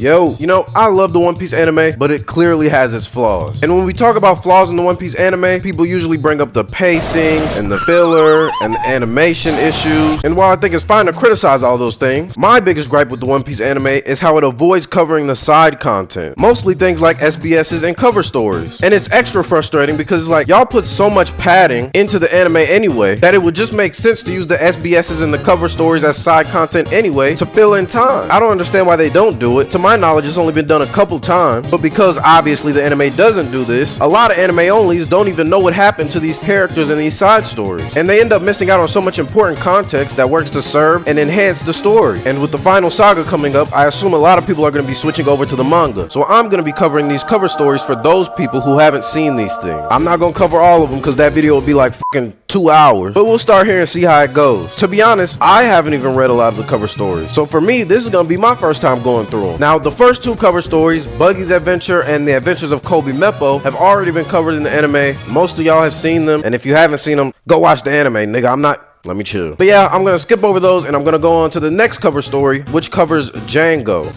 Yo, you know, I love the One Piece anime, but it clearly has its flaws. And when we talk about flaws in the One Piece anime, people usually bring up the pacing and the filler and the animation issues. And while I think it's fine to criticize all those things, my biggest gripe with the One Piece anime is how it avoids covering the side content. Mostly things like SBSs and cover stories. And it's extra frustrating because it's like, y'all put so much padding into the anime anyway, that it would just make sense to use the SBSs and the cover stories as side content anyway to fill in time. I don't understand why they don't do it. To my knowledge, it's only been done a couple times, but because obviously the anime doesn't do this, a lot of anime onlys don't even know what happened to these characters in these side stories, and they end up missing out on so much important context that works to serve and enhance the story. And with the final saga coming up, I assume a lot of people are going to be switching over to the manga, so I'm going to be covering these cover stories for those people who haven't seen these things. I'm not going to cover all of them because that video will be like fucking 2 hours, but we'll start here and see how it goes. To be honest, I haven't even read a lot of the cover stories, so for me, this is going to be my first time going through them. Now, the first two cover stories, Buggy's Adventure and The Adventures of Kobe Meppo, have already been covered in the anime. Most of y'all have seen them, and if you haven't seen them, go watch the anime, nigga. Let me chill. But yeah, I'm gonna skip over those and I'm gonna go on to the next cover story, which covers Django.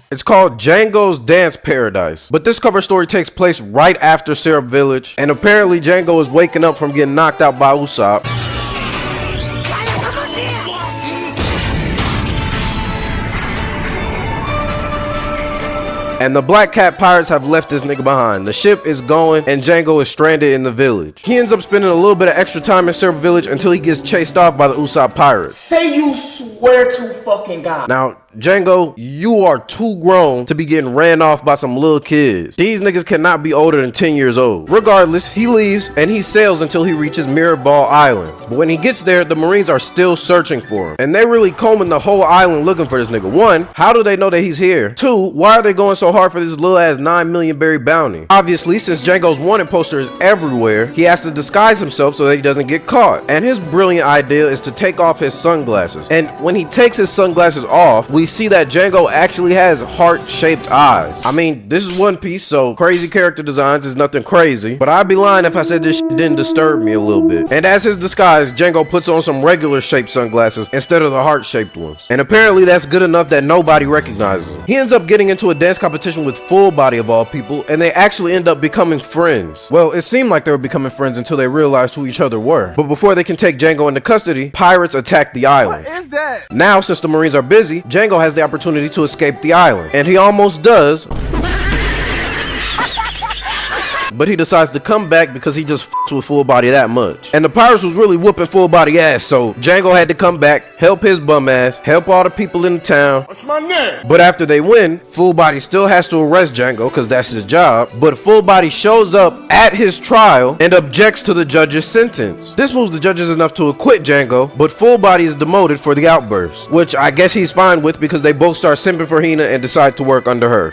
It's called Django's Dance Paradise, but this cover story takes place right after Syrup Village, and apparently Django is waking up from getting knocked out by Usopp. And the Black Cat pirates have left this nigga behind. The ship is going and Django is stranded in the village. He ends up spending a little bit of extra time in Syrup Village until he gets chased off by the Usopp pirates. Say you swear to fucking God. Now, Django, you are too grown to be getting ran off by some little kids. These niggas cannot be older than 10 years old. Regardless, he leaves and he sails until he reaches Mirror Ball Island. But when he gets there, the Marines are still searching for him. And they really combing the whole island looking for this nigga. One, how do they know that he's here? Two, why are they going so hard for this little ass 9 million berry bounty? Obviously, since Django's wanted poster is everywhere, he has to disguise himself so that he doesn't get caught. And his brilliant idea is to take off his sunglasses. And when he takes his sunglasses off, we see that Django actually has heart-shaped eyes. I mean, this is One Piece, so crazy character designs is nothing crazy, but I'd be lying if I said this shit didn't disturb me a little bit. And as his disguise, Django puts on some regular shaped sunglasses instead of the heart-shaped ones. And apparently that's good enough that nobody recognizes him. He ends up getting into a dance competition with Full Body of all people, and they actually end up becoming friends. Well, it seemed like they were becoming friends until they realized who each other were. But before they can take Django into custody, pirates attack the island. What is that? Now, since the Marines are busy, Django has the opportunity to escape the island, and he almost does, but he decides to come back because he just f***s with Full Body that much. And the pirates was really whooping Full Body ass, so Django had to come back, help his bum ass, help all the people in the town. What's my name? But after they win, Full Body still has to arrest Django because that's his job. But Full Body shows up at his trial and objects to the judge's sentence. This moves the judges enough to acquit Django, but Full Body is demoted for the outburst, which I guess he's fine with because they both start simping for Hina and decide to work under her.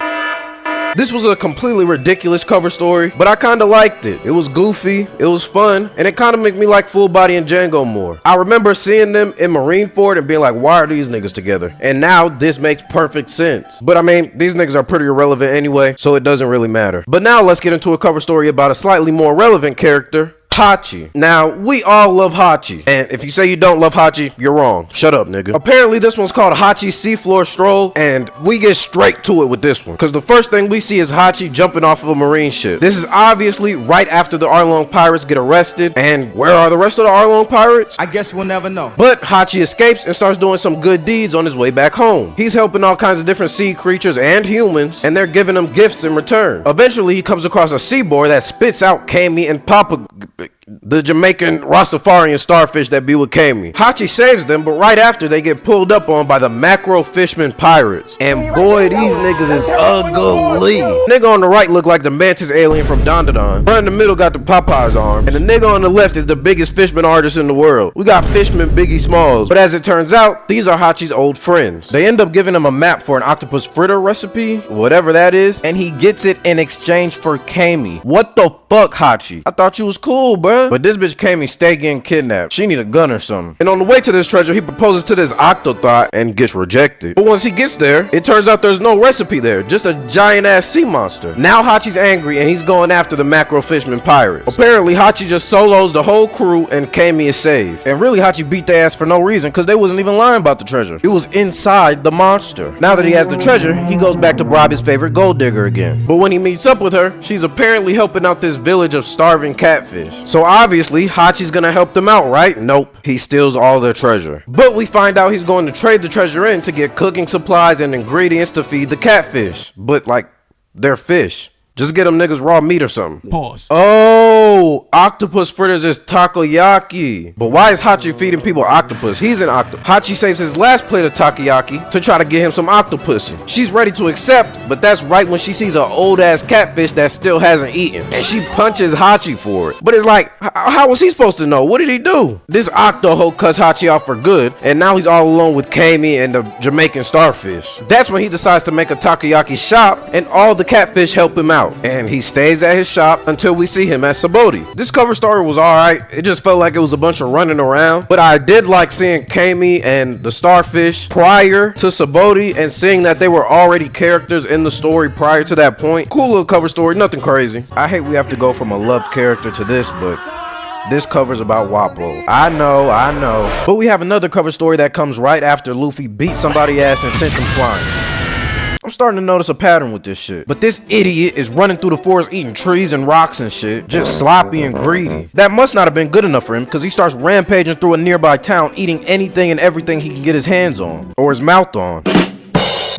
This was a completely ridiculous cover story, but I kinda liked it. It was goofy, it was fun, and it kinda made me like Full Body and Django more. I remember seeing them in Marineford and being like, why are these niggas together? And now this makes perfect sense. But I mean, these niggas are pretty irrelevant anyway, so it doesn't really matter. But now let's get into a cover story about a slightly more relevant character, Hachi. Now, we all love Hachi, and if you say you don't love Hachi, you're wrong. Shut up, nigga. Apparently, this one's called Hachi's Seafloor Stroll, and we get straight to it with this one, because the first thing we see is Hachi jumping off of a marine ship. This is obviously right after the Arlong pirates get arrested, and where are the rest of the Arlong pirates? I guess we'll never know. But Hachi escapes and starts doing some good deeds on his way back home. He's helping all kinds of different sea creatures and humans, and they're giving him gifts in return. Eventually, he comes across a sea boar that spits out Kami and Papa, the Jamaican Rastafarian starfish that be with Kami. Hachi saves them, but right after they get pulled up on by the macro fishman pirates. And boy, these niggas is ugly. Nigga on the right look like the mantis alien from Don. Bro in the middle got the Popeye's arm, and the nigga on the left is the biggest fishman artist in the world. We got Fishman Biggie Smalls, but as it turns out, these are Hachi's old friends. They end up giving him a map for an octopus fritter recipe, whatever that is, and he gets it in exchange for Kami. What the fuck, Hachi? I thought you was cool, bruh. bruh. But this bitch Kami stay getting kidnapped. She need a gun or something. And on the way to this treasure, he proposes to this octothot and gets rejected. But once he gets there, it turns out there's no recipe there, just a giant ass sea monster. Now Hachi's angry and he's going after the macro fishman pirates. Apparently Hachi just solos the whole crew and Kami is saved. And really Hachi beat their ass for no reason because they wasn't even lying about the treasure. It was inside the monster. Now that he has the treasure, he goes back to bribe his favorite gold digger again. But when he meets up with her, she's apparently helping out this village of starving catfish. So obviously Hachi's gonna help them out, right? Nope. He steals all their treasure. But we find out he's going to trade the treasure in to get cooking supplies and ingredients to feed the catfish. But like, they're fish. Just get them niggas raw meat or something. Pause. Oh, octopus fritters is takoyaki. But why is Hachi feeding people octopus? He's an octopus. Hachi saves his last plate of takoyaki to try to get him some octopussy. She's ready to accept, but that's right when she sees an old ass catfish that still hasn't eaten. And she punches Hachi for it. But it's like, how was he supposed to know? What did he do? This octo hoe cuts Hachi off for good, and now he's all alone with Kami and the Jamaican starfish. That's when he decides to make a takoyaki shop, and all the catfish help him out. And he stays at his shop until we see him at Saboti. This cover story was alright. It just felt like it was a bunch of running around. But I did like seeing Kami and the starfish prior to Saboti and seeing that they were already characters in the story prior to that point. Cool little cover story, nothing crazy. I hate we have to go from a loved character to this, but this cover's about Wappo. I know. But we have another cover story that comes right after Luffy beat somebody's ass and sent them flying. I'm starting to notice a pattern with this shit. But this idiot is running through the forest eating trees and rocks and shit. Just sloppy and greedy. That must not have been good enough for him because he starts rampaging through a nearby town eating anything and everything he can get his hands on. Or his mouth on.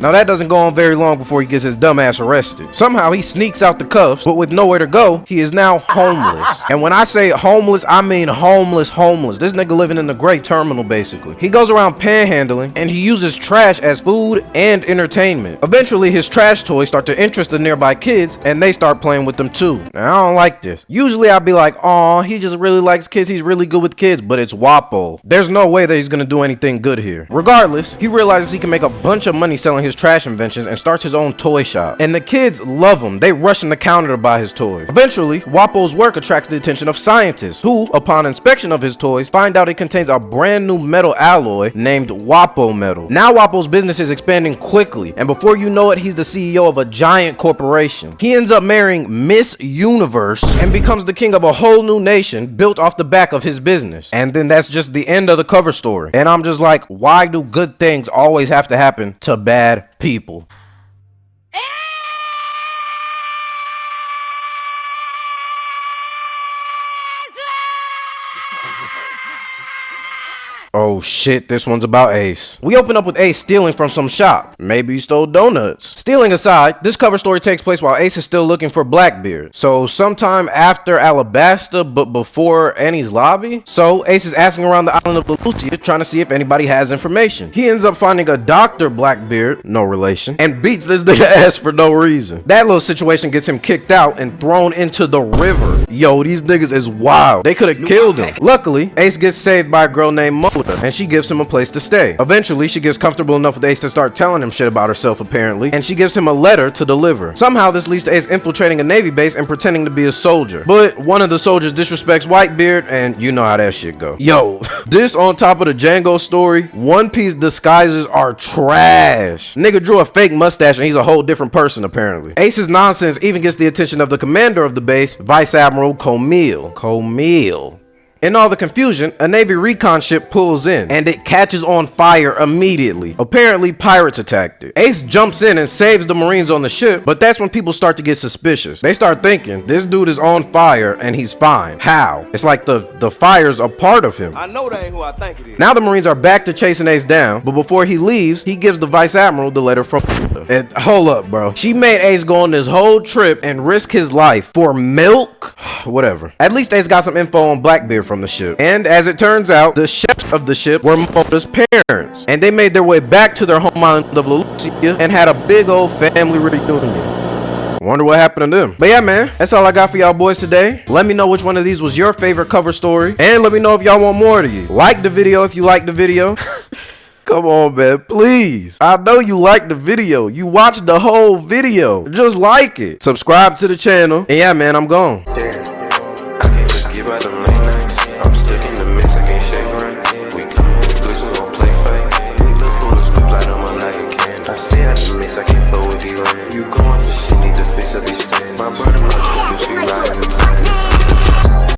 Now that doesn't go on very long before he gets his dumb ass arrested. Somehow he sneaks out the cuffs, but with nowhere to go, he is now homeless. And when I say homeless, I mean homeless. This nigga living in the gray terminal basically. He goes around panhandling and he uses trash as food and entertainment. Eventually his trash toys start to interest the nearby kids and they start playing with them too. Now I don't like this. Usually I'd be like, aw, he just really likes kids, he's really good with kids, but it's Wappo. There's no way that he's gonna do anything good here. Regardless, he realizes he can make a bunch of money selling his trash inventions and starts his own toy shop. And the kids love him. They rush in the counter to buy his toys. Eventually, Wappo's work attracts the attention of scientists who, upon inspection of his toys, find out it contains a brand new metal alloy named Wappo metal. Now Wappo's business is expanding quickly, and before you know it, he's the CEO of a giant corporation. He ends up marrying Miss Universe and becomes the king of a whole new nation built off the back of his business. And then that's just the end of the cover story. And I'm just like, why do good things always have to happen to bad people? Oh shit, this one's about Ace. We open up with Ace stealing from some shop. Maybe he stole donuts. Stealing aside, this cover story takes place while Ace is still looking for Blackbeard. So sometime after Alabasta, but before Enies Lobby. So Ace is asking around the island of Lucia trying to see if anybody has information. He ends up finding a Dr. Blackbeard, no relation, and beats this nigga ass for no reason. That little situation gets him kicked out and thrown into the river. Yo, these niggas is wild. They could have killed him. Luckily, Ace gets saved by a girl named Mo, and she gives him a place to stay. Eventually, she gets comfortable enough with Ace to start telling him shit about herself apparently, and she gives him a letter to deliver. Somehow this leads to Ace infiltrating a Navy base and pretending to be a soldier. But one of the soldiers disrespects Whitebeard, and you know how that shit go. Yo, this on top of the Django story, One Piece disguises are trash. Nigga drew a fake mustache and he's a whole different person apparently. Ace's nonsense even gets the attention of the commander of the base, Vice Admiral Comille. In all the confusion, a Navy recon ship pulls in, and it catches on fire immediately. Apparently, pirates attacked it. Ace jumps in and saves the Marines on the ship, but that's when people start to get suspicious. They start thinking, this dude is on fire and he's fine. How? It's like the fire's a part of him. I know that ain't who I think it is. Now the Marines are back to chasing Ace down, but before he leaves, he gives the Vice Admiral the letter from and hold up, bro. She made Ace go on this whole trip and risk his life for milk? Whatever. At least Ace got some info on Blackbeard from the ship. And as it turns out, the chefs of the ship were Moda's parents. And they made their way back to their home island of Lucia and had a big old family reunion. Wonder what happened to them. But yeah, man, that's all I got for y'all boys today. Let me know which one of these was your favorite cover story. And let me know if y'all want more of these. Like the video if you like the video. Come on, man, please. I know you liked the video. You watched the whole video. Just like it. Subscribe to the channel. And yeah, man, I'm gone. Damn.